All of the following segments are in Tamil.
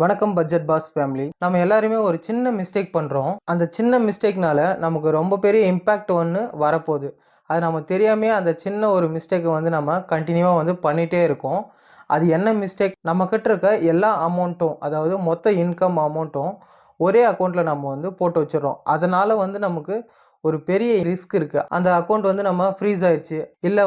வணக்கம் பட்ஜெட் பாஸ் ஃபேமிலி. நம்ம எல்லாருமே ஒரு சின்ன மிஸ்டேக் பண்ணுறோம். அந்த சின்ன மிஸ்டேக்னால நமக்கு ரொம்ப பெரிய இம்பேக்ட் ஒன்று வரப்போகுது. அது நம்ம தெரியாமையே அந்த சின்ன ஒரு மிஸ்டேக்கை நம்ம கண்டினியூவாக பண்ணிகிட்டே இருக்கோம். அது என்ன மிஸ்டேக்? நம்மக்கிட்ட இருக்க எல்லா அமௌண்ட்டும், அதாவது மொத்த இன்கம் அமௌண்ட்டும் ஒரே அக்கௌண்ட்டில் நம்ம போட்டு வச்சிடறோம். அதனால் நமக்கு ஒரு பெரிய ரிஸ்க் இருக்குது. அந்த அக்கௌண்ட் நம்ம ஃப்ரீஸ் ஆயிடுச்சு, இல்லை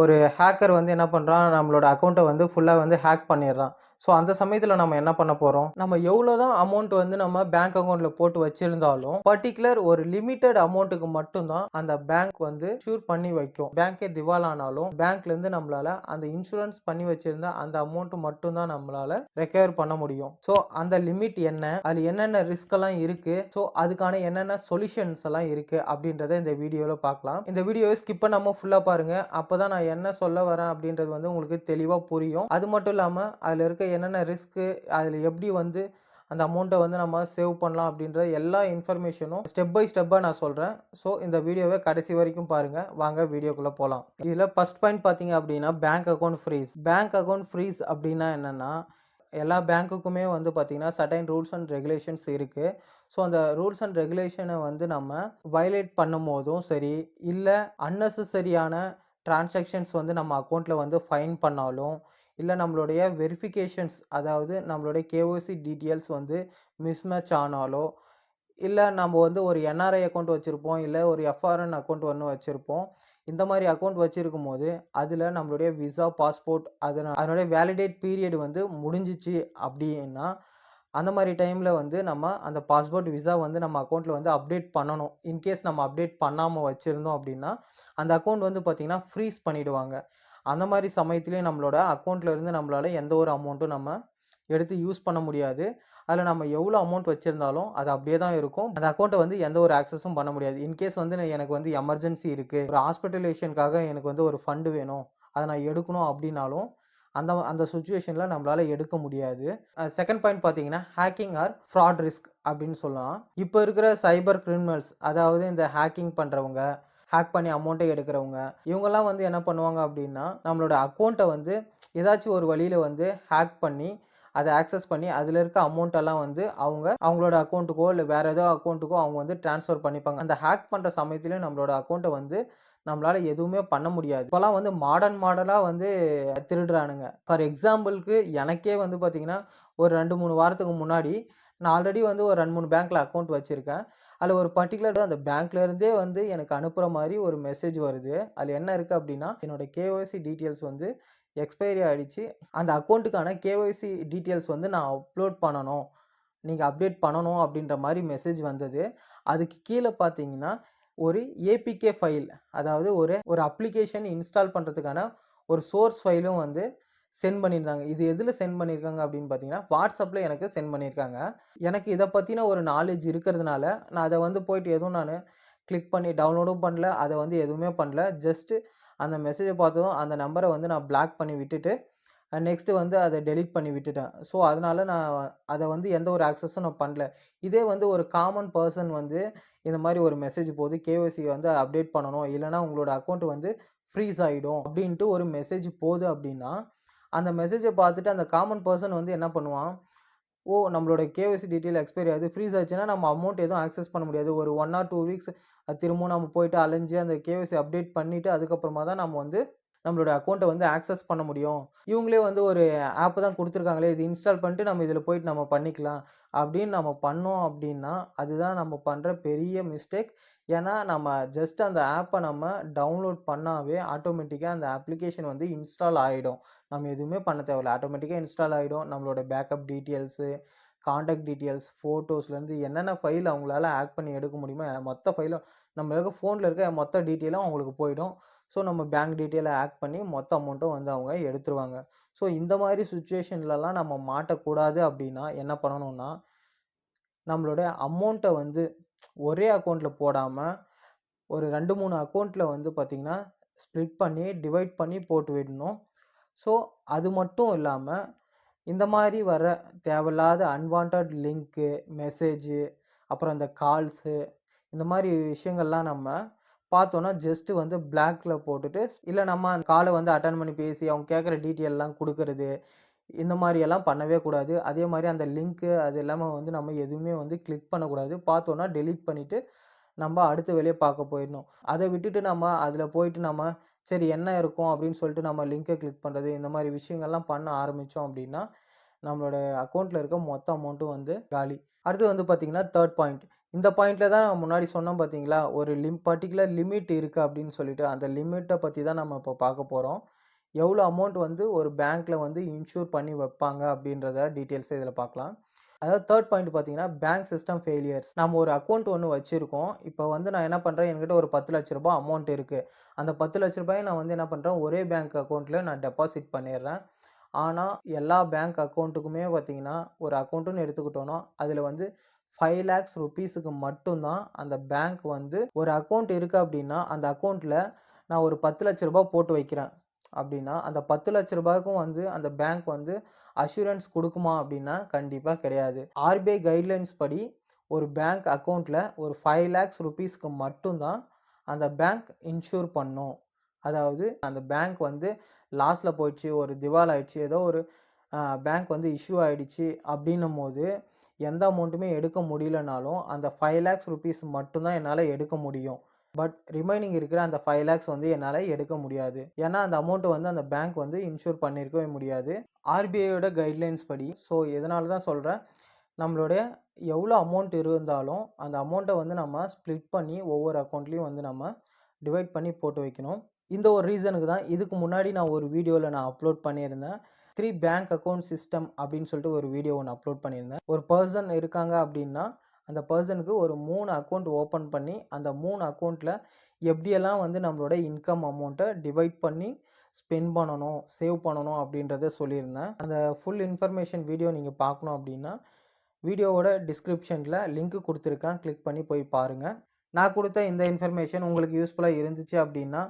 ஒரு ஹேக்கர் என்ன பண்ணுறான், நம்மளோட அக்கௌண்ட்டை ஃபுல்லாக ஹேக் பண்ணிடுறான். ஸோ அந்த சமயத்தில் நம்ம என்ன பண்ண போகிறோம்? நம்ம எவ்வளோ தான் அமௌண்ட் நம்ம பேங்க் அக்கௌண்ட்டில் போட்டு வச்சிருந்தாலும் பர்டிகுலர் ஒரு லிமிட்டட் அமௌண்ட்டுக்கு மட்டும்தான் அந்த பேங்க் ஷூர் பண்ணி வைக்கும். பேங்க்கே திவால் ஆனாலும் பேங்க்லேருந்து நம்மளால அந்த இன்சூரன்ஸ் பண்ணி வச்சிருந்த அந்த அமௌண்ட் மட்டும்தான் நம்மளால ரெக்கவர் பண்ண முடியும். ஸோ அந்த லிமிட் என்ன, அது என்னென்ன ரிஸ்க் எல்லாம் இருக்கு, ஸோ அதுக்கான என்னென்ன சொல்யூஷன்ஸ் எல்லாம் இருக்கு அப்படின்றத இந்த வீடியோவில் பார்க்கலாம். இந்த வீடியோவை ஸ்கிப் பண்ணாம ஃபுல்லாக பாருங்க. அப்போதான் நான் என்ன சொல்ல வரேன் அப்படின்றது உங்களுக்கு தெளிவாக புரியும். அது மட்டும் இல்லாமல் அதில் இருக்க என்னென்ன ரிஸ்க்கு, அதில் எப்படி அந்த அமௌண்ட்டை நம்ம சேவ் பண்ணலாம் அப்படின்ற எல்லா இன்ஃபர்மேஷனும் ஸ்டெப் பை ஸ்டெப்பாக நான் சொல்கிறேன். ஸோ இந்த வீடியோவை கடைசி வரைக்கும் பாருங்கள். வாங்க வீடியோக்குள்ளே போகலாம். இதில் ஃபர்ஸ்ட் பாயிண்ட் பார்த்தீங்க அப்படின்னா bank account freeze. Bank account freeze அப்படின்னா என்னென்னா, எல்லா பேங்க்குக்குமே பார்த்தீங்கன்னா சர்டைன் ரூல்ஸ் அண்ட் ரெகுலேஷன்ஸ் இருக்குது. ஸோ அந்த ரூல்ஸ் அண்ட் ரெகுலேஷனை நம்ம வயலேட் பண்ணும் போதும் சரி, இல்லை அன்னெசரியான டிரான்சாக்ஷன்ஸ் நம்ம அக்கௌண்ட்டில் ஃபைன் பண்ணாலும், இல்லை நம்மளுடைய வெரிஃபிகேஷன்ஸ், அதாவது நம்மளுடைய கேஒய்சி டீட்டெயில்ஸ் மிஸ்மேட்ச் ஆனாலோ, இல்லை நம்ம ஒரு என்ஆர்ஐ அக்கௌண்ட் வச்சுருப்போம், இல்லை ஒரு எஃப்ஆர்என் அக்கௌண்ட் வச்சுருப்போம். இந்த மாதிரி அக்கௌண்ட் வச்சுருக்கும் போது அதில் நம்மளுடைய விசா, பாஸ்போர்ட் அதனுடைய வேலிடேட் பீரியட் முடிஞ்சிச்சு அப்படின்னா, அந்த மாதிரி டைமில் நம்ம அந்த பாஸ்போர்ட் விசா நம்ம அக்கௌண்ட்டில் அப்டேட் பண்ணணும். இன்கேஸ் நம்ம அப்டேட் பண்ணாமல் வச்சுருந்தோம் அப்படின்னா அந்த அக்கௌண்ட் பார்த்திங்கன்னா ஃப்ரீஸ் பண்ணிவிடுவாங்க. அந்த மாதிரி சமயத்துலேயும் நம்மளோட அக்கௌண்ட்டில் இருந்து நம்மளால் எந்த ஒரு அமௌண்ட்டும் நம்ம எடுத்து யூஸ் பண்ண முடியாது. அதில் நம்ம எவ்வளோ அமௌண்ட் வச்சுருந்தாலும் அது அப்படியே தான் இருக்கும். அந்த அக்கௌண்ட்டை எந்த ஒரு ஆக்சஸும் பண்ண முடியாது. இன்கேஸ் எனக்கு எமர்ஜென்சி இருக்குது, ஒரு ஹாஸ்பிட்டலேஷனுக்காக எனக்கு ஒரு ஃபண்டு வேணும், அதை நான் எடுக்கணும் அப்படின்னாலும் அந்த அந்த சுச்சுவேஷனில் நம்மளால் எடுக்க முடியாது. செகண்ட் பாயிண்ட் பார்த்தீங்கன்னா ஹேக்கிங் ஆர் ஃப்ராட் ரிஸ்க் அப்படின்னு சொல்லலாம். இப்போ இருக்கிற சைபர் கிரிமினல்ஸ், அதாவது இந்த ஹேக்கிங் பண்ணுறவங்க, ஹேக் பண்ணி அமௌண்ட்டை எடுக்கிறவங்க, இவங்கெல்லாம் என்ன பண்ணுவாங்க அப்படின்னா, நம்மளோட அக்கௌண்ட்டை ஏதாச்சும் ஒரு வழியில் ஹேக் பண்ணி அதை ஆக்சஸ் பண்ணி அதில் இருக்க அமௌண்ட்டெல்லாம் அவங்களோட அக்கௌண்ட்டுக்கோ இல்லை வேறு ஏதோ அக்கௌண்ட்டுக்கோ அவங்க ட்ரான்ஸ்ஃபர் பண்ணிப்பாங்க. அந்த ஹேக் பண்ணுற சமயத்துலேயும் நம்மளோட அக்கௌண்ட்டை நம்மளால் எதுவுமே பண்ண முடியாது. இப்போலாம் மாடலாக திருடுறானுங்க. ஃபார் எக்ஸாம்பிளுக்கு எனக்கே பார்த்தீங்கன்னா ஒரு 2-3 வாரத்துக்கு முன்னாடி நான் ஆல்ரெடி ஒரு 2-3 பேங்க்கில் அக்கௌண்ட் வச்சுருக்கேன். அதில் ஒரு பர்டிகுலர் அந்த பேங்க்லேருந்தே எனக்கு அனுப்புகிற மாதிரி ஒரு மெசேஜ் வருது. அதில் என்ன இருக்குது அப்படின்னா, என்னோடய கேஒய்சி டீட்டெயில்ஸ் எக்ஸ்பைரி ஆகிடுச்சு, அந்த அக்கௌண்ட்டுக்கான கேஒய்சி டீட்டெயில்ஸ் நான் அப்லோட் பண்ணணும், நீங்கள் அப்டேட் பண்ணணும் அப்படின்ற மாதிரி மெசேஜ் வந்தது. அதுக்கு கீழே பார்த்தீங்கன்னா ஒரு ஏபிகே ஃபைல், அதாவது ஒரு அப்ளிகேஷன் இன்ஸ்டால் பண்ணுறதுக்கான ஒரு சோர்ஸ் ஃபைலும் சென்ட் பண்ணியிருந்தாங்க. இது எதில் சென்ட் பண்ணியிருக்காங்க அப்படின்னு பார்த்தீங்கன்னா, வாட்ஸ்அப்பில் எனக்கு சென்ட் பண்ணியிருக்காங்க. எனக்கு இதை பற்றின ஒரு நாலேஜ் இருக்கிறதுனால நான் அதை போயிட்டு எதுவும் நான் கிளிக் பண்ணி டவுன்லோடும் பண்ணல, அதை எதுவுமே பண்ணல. ஜஸ்ட்டு அந்த மெசேஜை பார்த்ததும் அந்த நம்பரை நான் பிளாக் பண்ணி விட்டுட்டு நெக்ஸ்ட்டு அதை டெலீட் பண்ணி விட்டுட்டேன். ஸோ அதனால் நான் அதை எந்த ஒரு ஆக்சஸும் நான் பண்ணல. இதே ஒரு காமன் பர்சன் இந்த மாதிரி ஒரு மெசேஜ் போகுது, கேஒய்சி அப்டேட் பண்ணணும், இல்லைனா உங்களோட அக்கௌண்ட் ஃப்ரீஸ் ஆகிடும் அப்படின்ட்டு ஒரு மெசேஜ் போகுது அப்படின்னா, அந்த மெசேஜை பார்த்துட்டு அந்த காமன் பர்சன் என்ன பண்ணுவான், ஓ நம்மளோட கேஒய்சி டீட்டெயில் எக்ஸ்பைரி ஆகுது, ஃப்ரீஸ் ஆச்சுன்னா நம்ம அமௌண்ட் எதுவும் ஆக்சஸ் பண்ண முடியாது. ஒரு 1 or 2 வீக்ஸ் திரும்பவும் நம்ம போயிட்டு அலைஞ்சு அந்த கேஒய்சி அப்டேட் பண்ணிவிட்டு அதுக்கப்புறமா தான் நம்ம நம்மளோட அக்கௌண்ட்டை ஆக்சஸ் பண்ண முடியும். இவங்களே ஒரு ஆப் தான் கொடுத்துருக்காங்களே, இது இன்ஸ்டால் பண்ணிட்டு நம்ம இதில் போயிட்டு நம்ம பண்ணிக்கலாம் அப்படின்னு நம்ம பண்ணோம் அப்படின்னா, அதுதான் நம்ம பண்ணுற பெரிய மிஸ்டேக். ஏன்னா நம்ம ஜஸ்ட் அந்த ஆப்பை நம்ம டவுன்லோட் பண்ணாவே ஆட்டோமேட்டிக்காக அந்த அப்ளிகேஷன் இன்ஸ்டால் ஆகிடும். நம்ம எதுவுமே பண்ண தேவையில்ல, ஆட்டோமேட்டிக்காக இன்ஸ்டால் ஆகிடும். நம்மளோட பேக்கப் டீட்டெயில்ஸு, காண்டாக்ட் டீட்டெயில்ஸ், ஃபோட்டோஸ்லேருந்து என்னென்ன ஃபைல் அவங்களால ஆட் பண்ணி எடுக்க முடியுமோ மொத்த ஃபைலும், நம்ம இருக்க ஃபோனில் இருக்க மொத்த டீட்டெயிலும் அவங்களுக்கு போயிடும். ஸோ நம்ம பேங்க் டீட்டெயிலை ஆட் பண்ணி மொத்த அமௌண்ட்டும் அவங்க எடுத்துருவாங்க. ஸோ இந்த மாதிரி சுச்சுவேஷன்லலாம் நம்ம மாட்டக்கூடாது அப்படின்னா என்ன பண்ணணும்னா, நம்மளோட அமௌண்ட்டை ஒரே அக்கௌண்ட்டில் போடாமல் ஒரு 2-3 அக்கௌண்ட்டில் பார்த்திங்கன்னா ஸ்ப்ளிட் பண்ணி டிவைட் பண்ணி போட்டு விடணும். ஸோ அது மட்டும் இல்லாமல் இந்த மாதிரி வர தேவையில்லாத அன்வான்ட் லிங்க்கு, மெசேஜு, அப்புறம் இந்த கால்ஸு, இந்த மாதிரி விஷயங்கள்லாம் நம்ம பார்த்தோன்னா ஜஸ்ட்டு பிளாக்ல போட்டுட்டு, இல்லை நம்ம காலை அட்டன் பண்ணி பேசி அவங்க கேட்குற டீட்டெயிலெலாம் கொடுக்கறது, இந்த மாரியெல்லாம் பண்ணவே கூடாது. அதே மாரி அந்த லிங்க்கு அது எல்லாமே வந்து நம்ம எதுவுமே வந்து கிளிக் பண்ணக்கூடாது. பார்த்தோன்னா டெலீட் பண்ணிட்டு நம்ம அடுத்த வேலைய பார்க்க போயிடணும். அத விட்டுட்டு நம்ம அதில போயிட்டு நம்ம சரி என்ன இருக்கும் அப்படின்னு சொல்லிட்டு நம்ம லிங்க கிளிக் பண்றது, இந்த மாரி விஷயங்கள்லாம் பண்ண ஆரம்பிச்சோம் அப்படின்னா, நம்மளோட அக்கவுண்ட்ல இருக்க மொத்த அமௌண்ட்டும் வந்து காலி. அடுத்து வந்து பார்த்தீங்கன்னா, 3 பாயிண்ட். இந்த பாயிண்ட்ல தான் நான் முன்னாடி சொன்னேன் பார்த்தீங்களா, ஒரு பர்ட்டிகுலர் லிமிட் இருக்கு அப்படின்னு சொல்லிட்டு, அந்த லிமிட்ட பத்தி தான் நம்ம இப்போ பார்க்க போறோம். எவ்வளோ அமௌண்ட் வந்து ஒரு பேங்க்ல வந்து இன்சூர் பண்ணி வைப்பாங்க அப்படின்றத டீட்டெயில்ஸ இதில பார்க்கலாம். அதாவது 3 பாயிண்ட் பார்த்தீங்கன்னா, பேங்க் சிஸ்டம் ஃபெயிலியர்ஸ். நம்ம ஒரு அக்கவுண்ட் ஒண்ணு வச்சிருக்கோம். இப்போ வந்து நான் என்ன பண்றேன், என்கிட்ட ஒரு ரூ. 10,00,000 அமௌண்ட் இருக்கு. அந்த ரூ. 10,00,000 நான் வந்து என்ன பண்றேன், ஒரே பேங்க் அக்கவுண்ட்ல நான் டெபாசிட் பண்ணிடுறேன். ஆனா, எல்லா பேங்க் அக்கவுண்ட்டுக்குமே பார்த்தீங்கன்னா, ஒரு அக்கவுண்ட்டுன்னு எடுத்துக்கிட்டோம்னா, அதில வந்து 5,00,000 ரூப்பீஸுக்கு மட்டும் தான் அந்த பேங்க் வந்து ஒரு அக்கவுண்ட் இருக்கு அப்டின்னா, அந்த அக்கவுண்ட்ல நான் ஒரு ரூ. 10,00,000 போட்டு வைக்கிறேன் அப்டின்னா, அந்த ரூ. 10,00,000க்கும் வந்து அந்த பேங்க் வந்து அஷ்யூரன்ஸ் குடுக்குமா அப்டின்னா, கண்டிப்பா கிடையாது. ஆர்பிஐ கைட்லைன்ஸ் படி ஒரு பேங்க் அக்கவுண்ட்ல ஒரு 5,00,000 ரூப்பீஸ்க்கு மட்டும் தான் அந்த பேங்க் இன்சூர் பண்ணும். அதாவது அந்த பேங்க் வந்து லாஸ்ட்ல போயிடுச்சு, ஒரு திவால் ஆயிடுச்சு, ஏதோ ஒரு பேங்க் வந்து இஷ்யூ ஆயிடுச்சு அப்டின்னும்போது, எந்த அமௌண்ட்டுமே எடுக்க முடியலனாலும், அந்த 5,00,000 ரூப்பீஸ் மட்டும் தான் என்னால எடுக்க முடியும். பட் ரிமைனிங் இருக்கிற அந்த 5,00,000 வந்து என்னால எடுக்க முடியாது. ஏன்னா, அந்த அமௌண்ட்ட வந்து அந்த பேங்க் வந்து இன்சூர் பண்ணியிருக்கவே முடியாது. ஆர்பிஐயோட கைட்லைன்ஸ் படி. ஸோ, இதனால தான் சொல்றேன். நம்மளுடைய எவ்வளோ அமௌண்ட் இருந்தாலும், அந்த அமௌண்ட்ட வந்து நம்ம ஸ்ப்ளிட் பண்ணி ஒவ்வொரு அக்கவுண்ட்லயும் வந்து நம்ம டிவைட் பண்ணி போட்டு வைக்கணும். இந்த ஒரு ரீசனுக்கு தான் இதுக்கு முன்னாடி நான் ஒரு வீடியோல நான் அப்லோட் பண்ணியிருந்தேன். 3 பேங்க் அக்கவுண்ட் சிஸ்டம் அப்படின்னு சொல்லிட்டு ஒரு வீடியோ ஒண்ணு அப்லோட் பண்ணியிருந்தேன். ஒரு பெர்சன் இருக்காங்க அப்படின்னா, அந்த பெர்சனுக்கு ஒரு 3 அக்கவுண்ட் ஓப்பன் பண்ணி, அந்த 3 அக்கவுண்ட்ல எப்படியெல்லாம் வந்து நம்மளோட இன்கம் அமௌண்ட்ட டிவைட் பண்ணி ஸ்பெண்ட் பண்ணணும், சேவ் பண்ணணும் அப்படின்றத சொல்லியிருந்தேன். அந்த ஃபுல் இன்ஃபர்மேஷன் வீடியோ நீங்க பார்க்கணும் அப்படின்னா, வீடியோவோட டிஸ்கிரிப்ஷன்ல லிங்க் குடுத்துருக்கேன். கிளிக் பண்ணி போய் பாருங்க. நான் குடுத்த இந்த இன்ஃபர்மேஷன் உங்களுக்கு யூஸ்ஃபுல்லா இருந்துச்சு அப்படின்னா,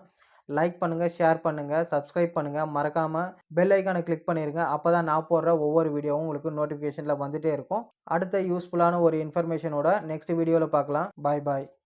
லைக் பண்ணுங்க, ஷேர் பண்ணுங்க, சப்ஸ்கிரைப் பண்ணுங்க. மறக்காம பெல் ஐகான கிளிக் பண்ணிருங்க. அப்பதான் நான் போடுற ஒவ்வொரு வீடியோவும் உங்களுக்கு நோட்டிஃபிகேஷன்ல வந்துட்டே இருக்கும். அடுத்த யூஸ்ஃபுல்லான ஒரு இன்ஃபர்மேஷனோட நெக்ஸ்ட் வீடியோல பார்க்கலாம். பாய் பாய்.